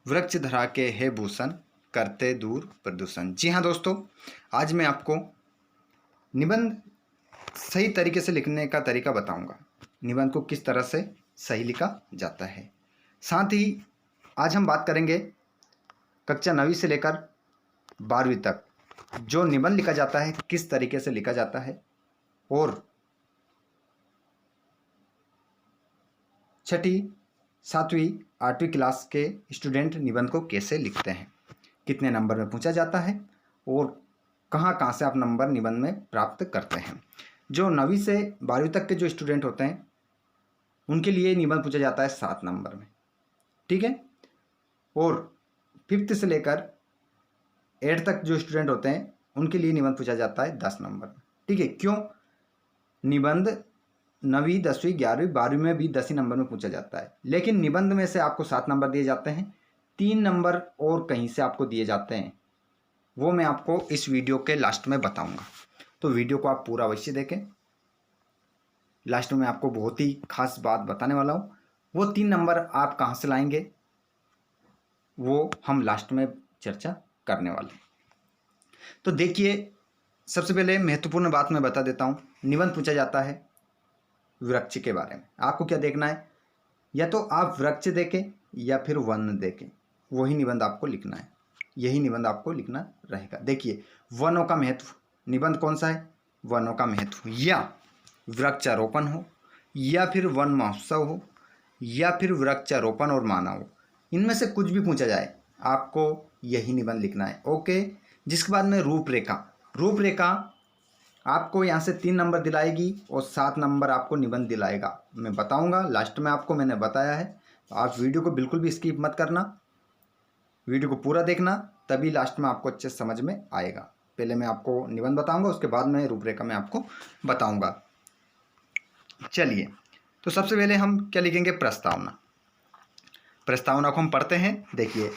वृक्ष धरा के है भूषण, करते दूर प्रदूषण। जी हाँ दोस्तों, आज मैं आपको निबंध सही तरीके से लिखने का तरीका बताऊंगा। निबंध को किस तरह से सही लिखा जाता है। साथ ही आज हम बात करेंगे कक्षा 9वीं से लेकर 12वीं तक जो निबंध लिखा जाता है किस तरीके से लिखा जाता है, और 6ठी 7वीं 8वीं क्लास के स्टूडेंट निबंध को कैसे लिखते हैं, कितने नंबर में पूछा जाता है और कहाँ कहाँ से आप नंबर निबंध में प्राप्त करते हैं। जो 9वीं से 12वीं तक के जो स्टूडेंट होते हैं उनके लिए निबंध पूछा जाता है 7 नंबर में, ठीक है। और 5th से लेकर 8th तक जो स्टूडेंट होते हैं उनके लिए निबंध पूछा जाता है 10 नंबर में, ठीक है। क्यों? निबंध 9वीं 10वीं 11वीं 12वीं में भी 10 ही नंबर में पूछा जाता है, लेकिन निबंध में से आपको 7 नंबर दिए जाते हैं, 3 नंबर और कहीं से आपको दिए जाते हैं। वो मैं आपको इस वीडियो के लास्ट में बताऊंगा, तो वीडियो को आप पूरा अवश्य देखें। लास्ट में मैं आपको बहुत ही खास बात बताने वाला हूँ। वो 3 नंबर आप कहाँ से लाएंगे वो हम लास्ट में चर्चा करने वाले हैं। तो देखिए, सबसे पहले महत्वपूर्ण बात मैं बता देता हूँ। निबंध पूछा जाता है वृक्ष के बारे में। आपको क्या देखना है, या तो आप वृक्ष देखें या फिर वन देखें, वही निबंध आपको लिखना है। यही निबंध आपको लिखना रहेगा। देखिए, वनों का महत्व, निबंध कौन सा है? वनों का महत्व, या वृक्षारोपण हो, या फिर वन महोत्सव हो, या फिर वृक्षारोपण और मानव हो। इनमें से कुछ भी पूछा जाए आपको यही निबंध लिखना है, ओके। जिसके बाद में रूपरेखा। रूपरेखा आपको यहाँ से 3 नंबर दिलाएगी और 7 नंबर आपको निबंध दिलाएगा। मैं बताऊंगा लास्ट में आपको, मैंने बताया है। तो आप वीडियो को बिल्कुल भी स्किप मत करना, वीडियो को पूरा देखना, तभी लास्ट में आपको अच्छे समझ में आएगा। पहले मैं आपको निबंध बताऊंगा, उसके बाद में रूपरेखा में आपको बताऊंगा। चलिए, तो सबसे पहले हम क्या लिखेंगे? प्रस्तावना। प्रस्तावना को हम पढ़ते हैं। देखिए,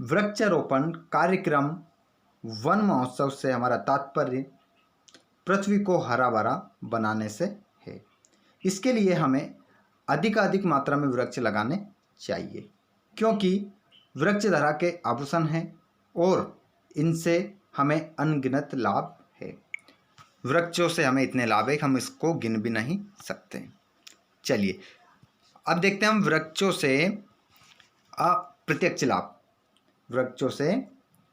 वृक्षारोपण कार्यक्रम वन महोत्सव से हमारा तात्पर्य पृथ्वी को हरा भरा बनाने से है। इसके लिए हमें अधिकाधिक मात्रा में वृक्ष लगाने चाहिए, क्योंकि वृक्ष धरा के आभूषण हैं और इनसे हमें अनगिनत लाभ है। वृक्षों से हमें इतने लाभ है कि हम इसको गिन भी नहीं सकते। चलिए, अब देखते हैं हम वृक्षों से अप्रत्यक्ष लाभ। वृक्षों से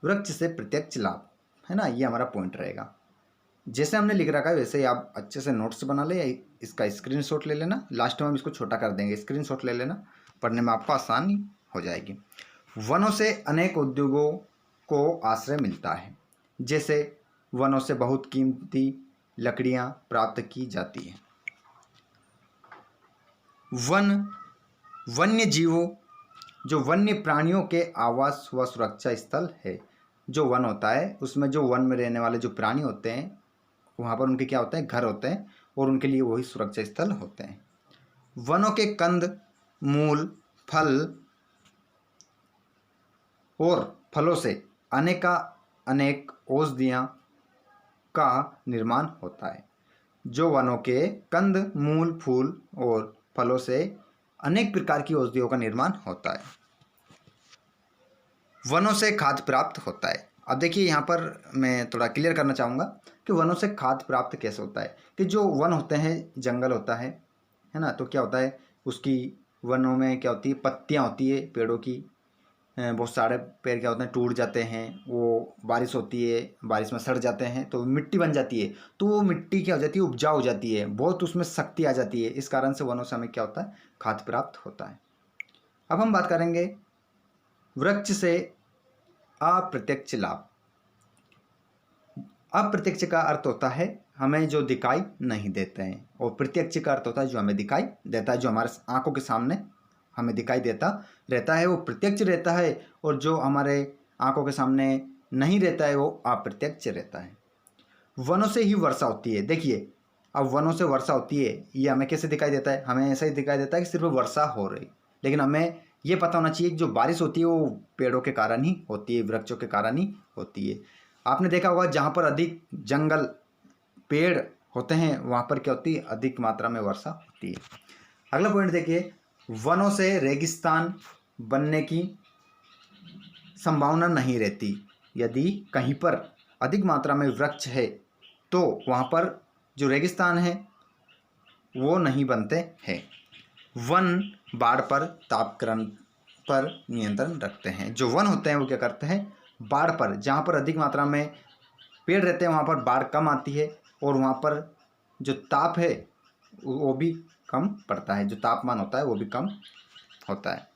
वृक्ष से प्रत्यक्ष लाभ, है ना, ये हमारा पॉइंट रहेगा। जैसे हमने लिख रखा है वैसे ही आप अच्छे से नोट्स बना ले, या इसका स्क्रीनशॉट ले लेना। लास्ट में हम इसको छोटा कर देंगे, स्क्रीनशॉट ले लेना, पढ़ने में आपको आसानी हो जाएगी। वनों से अनेक उद्योगों को आश्रय मिलता है। जैसे वनों से बहुत कीमती लकड़ियां प्राप्त की जाती हैं। वन्य जीवों, जो वन्य प्राणियों के आवास व सुरक्षा स्थल है। जो वन होता है उसमें जो वन में रहने वाले जो प्राणी होते हैं वहाँ पर उनके क्या होते हैं? घर होते हैं, और उनके लिए वही सुरक्षा स्थल होते हैं। वनों के कंद, मूल, फल और फलों से अनेक औषधियाँ का निर्माण होता है। जो वनों के कंद, मूल, फूल और फलों से अनेक प्रकार की औषधियों का निर्माण होता है। वनों से खाद्य प्राप्त होता है। अब देखिए, यहाँ पर मैं थोड़ा क्लियर करना चाहूँगा कि वनों से खाद्य प्राप्त कैसे होता है। कि जो वन होते हैं, जंगल होता है ना, तो क्या होता है उसकी, वनों में क्या होती है? पत्तियाँ होती है पेड़ों की। बहुत सारे पेड़ क्या होते हैं? टूट जाते हैं। वो बारिश होती है, बारिश में सड़ जाते हैं तो मिट्टी बन जाती है। तो वो मिट्टी क्या हो जाती है? उपजाऊ हो जाती है, बहुत उसमें शक्ति आ जाती है। इस कारण से वनों से हमें क्या होता है? खाद्य प्राप्त होता है। अब हम बात करेंगे वृक्ष से अप्रत्यक्ष लाभ। अप्रत्यक्ष का अर्थ होता है हमें जो दिखाई नहीं देते हैं, और प्रत्यक्ष का अर्थ होता है जो हमें दिखाई देता है, जो हमारे आंखों के सामने हमें दिखाई देता रहता है, वो प्रत्यक्ष रहता है। और जो हमारे आंखों के सामने नहीं रहता है वो अप्रत्यक्ष रहता है। वनों से ही वर्षा होती है। देखिए, अब वनों से वर्षा होती है, ये हमें कैसे दिखाई देता है? हमें ऐसा ही दिखाई देता है कि सिर्फ वर्षा हो रही, लेकिन हमें ये पता होना चाहिए कि जो बारिश होती है वो पेड़ों के कारण ही होती है, वृक्षों के कारण ही होती है। आपने देखा होगा जहाँ पर अधिक जंगल पेड़ होते हैं वहाँ पर क्या होती है? अधिक मात्रा में वर्षा होती है। अगला पॉइंट देखिए, वनों से रेगिस्तान बनने की संभावना नहीं रहती। यदि कहीं पर अधिक मात्रा में वृक्ष है तो वहाँ पर जो रेगिस्तान है वो नहीं बनते हैं। वन बाढ़ पर तापक्रम पर नियंत्रण रखते हैं। जो वन होते हैं वो क्या करते हैं, बाढ़ पर, जहाँ पर अधिक मात्रा में पेड़ रहते हैं वहाँ पर बाढ़ कम आती है और वहाँ पर जो ताप है वो भी कम पड़ता है, जो तापमान होता है वो भी कम होता है।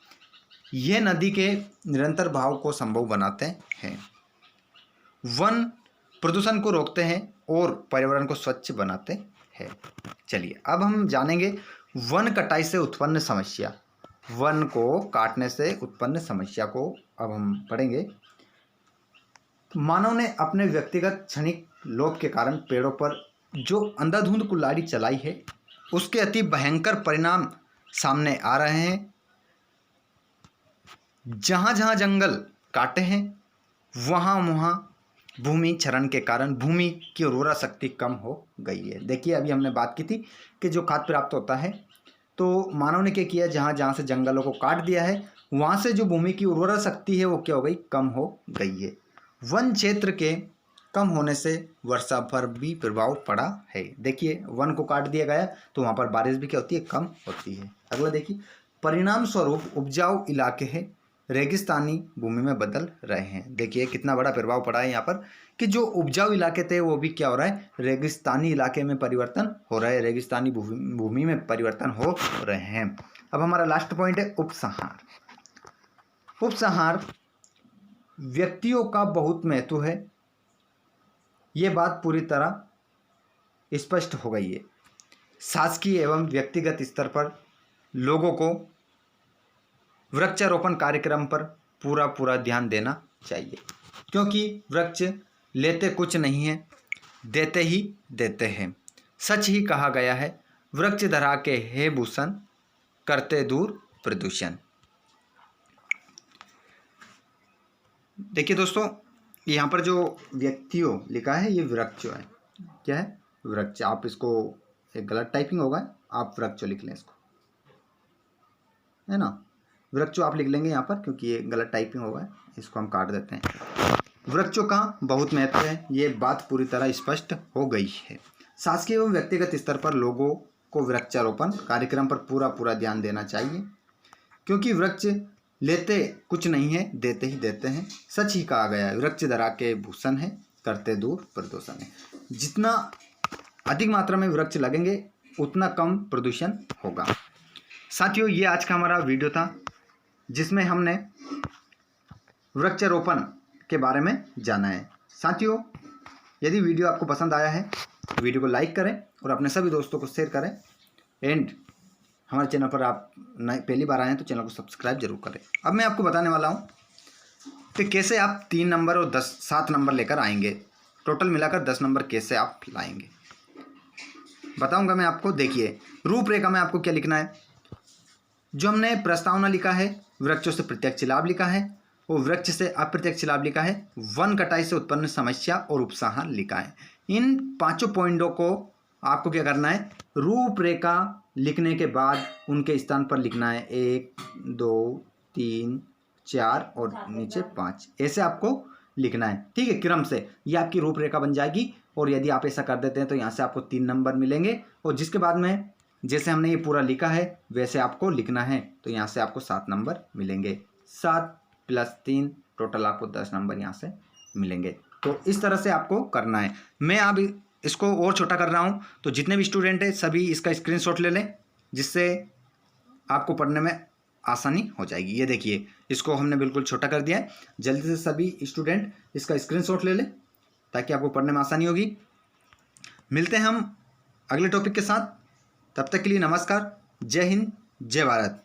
ये नदी के निरंतर बहाव को संभव बनाते हैं। वन प्रदूषण को रोकते हैं और पर्यावरण को स्वच्छ बनाते हैं। चलिए अब हम जानेंगे वन कटाई से उत्पन्न समस्या। वन को काटने से उत्पन्न समस्या को अब हम पढ़ेंगे। मानव ने अपने व्यक्तिगत क्षणिक लोभ के कारण पेड़ों पर जो अंधाधुंध कुल्हाड़ी चलाई है उसके अति भयंकर परिणाम सामने आ रहे हैं। जहाँ जहाँ जंगल काटे हैं वहाँ वहाँ भूमि क्षरण के कारण भूमि की उर्वरा शक्ति कम हो गई है। देखिए अभी हमने बात की थी कि जो खाद्य प्राप्त होता है तो मानव ने क्या किया, जहाँ जहाँ से जंगलों को काट दिया है वहाँ से जो भूमि की उर्वरा शक्ति है वो क्या हो गई, कम हो गई है। वन क्षेत्र के कम होने से वर्षा पर भी प्रभाव पड़ा है। देखिए वन को काट दिया गया तो वहाँ पर बारिश भी क्या होती है, कम होती है। अगला देखिए, परिणाम स्वरूप उपजाऊ इलाके हैं रेगिस्तानी भूमि में बदल रहे हैं। देखिए कितना बड़ा प्रभाव पड़ा है यहाँ पर कि जो उपजाऊ इलाके थे वो भी क्या हो रहा है, रेगिस्तानी इलाके में परिवर्तन हो रहा है, रेगिस्तानी भूमि में परिवर्तन हो रहे हैं। अब हमारा लास्ट पॉइंट है उपसंहार। उपसंहार व्यक्तियों का बहुत महत्व है, ये बात पूरी तरह स्पष्ट हो गई है। शासकीय एवं व्यक्तिगत स्तर पर लोगों को वृक्षारोपण कार्यक्रम पर पूरा ध्यान देना चाहिए, क्योंकि वृक्ष लेते कुछ नहीं है, देते ही देते हैं। सच ही कहा गया है, वृक्ष धरा के हे भूषण, करते दूर प्रदूषण। देखिए दोस्तों, यहाँ पर जो व्यक्तियों लिखा है ये वृक्ष है, क्या है, वृक्ष। आप इसको, एक गलत टाइपिंग होगा, आप वृक्ष लिख लें इसको, है ना, वृक्ष आप लिख लेंगे यहाँ पर, क्योंकि ये गलत टाइपिंग होगा, इसको हम काट देते हैं। वृक्षों का बहुत महत्व है, ये बात पूरी तरह स्पष्ट हो गई है। शासकीय एवं व्यक्तिगत स्तर पर लोगों को वृक्षारोपण कार्यक्रम पर पूरा ध्यान देना चाहिए, क्योंकि वृक्ष लेते कुछ नहीं है, देते ही देते हैं। सच ही कहा गया है, वृक्ष धरा के भूषण है, करते दूर प्रदूषण है। जितना अधिक मात्रा में वृक्ष लगेंगे उतना कम प्रदूषण होगा। साथियों, ये आज का हमारा वीडियो था जिसमें हमने वृक्षारोपण के बारे में जाना है। साथियों, यदि वीडियो आपको पसंद आया है तो वीडियो को लाइक करें और अपने सभी दोस्तों को शेयर करें। एंड हमारे चैनल पर आप पहली बार आए हैं तो चैनल को सब्सक्राइब जरूर करें। अब मैं आपको बताने वाला हूँ कि कैसे आप 3 नंबर और 7 नंबर लेकर आएंगे, टोटल मिलाकर 10 नंबर कैसे आप लाएंगे बताऊंगा मैं आपको। देखिए रूपरेखा में आपको क्या लिखना है, जो हमने प्रस्तावना लिखा है, वृक्षों से प्रत्यक्ष लाभ लिखा है और वृक्ष से अप्रत्यक्ष लाभ लिखा है, वन कटाई से उत्पन्न समस्या और उपसंहार लिखा है। इन 5 पॉइंटों को आपको क्या करना है, रूपरेखा लिखने के बाद उनके स्थान पर लिखना है 1 2 3 4 और नीचे 5, ऐसे आपको लिखना है, ठीक है, क्रम से। ये आपकी रूपरेखा बन जाएगी। और यदि आप ऐसा कर देते हैं तो यहाँ से आपको 3 नंबर मिलेंगे और जिसके बाद में जैसे हमने ये पूरा लिखा है वैसे आपको लिखना है तो यहाँ से आपको 7 नंबर मिलेंगे। 7 + 3 टोटल आपको 10 नंबर यहाँ से मिलेंगे। तो इस तरह से आपको करना है। मैं अब इसको और छोटा कर रहा हूँ, तो जितने भी स्टूडेंट हैं सभी इसका स्क्रीनशॉट ले लें, जिससे आपको पढ़ने में आसानी हो जाएगी। ये देखिए, इसको हमने बिल्कुल छोटा कर दिया है। जल्दी से सभी स्टूडेंट इसका स्क्रीनशॉट ले लें ताकि आपको पढ़ने में आसानी होगी। मिलते हैं हम अगले टॉपिक के साथ, तब तक के लिए नमस्कार। जय हिंद, जय भारत।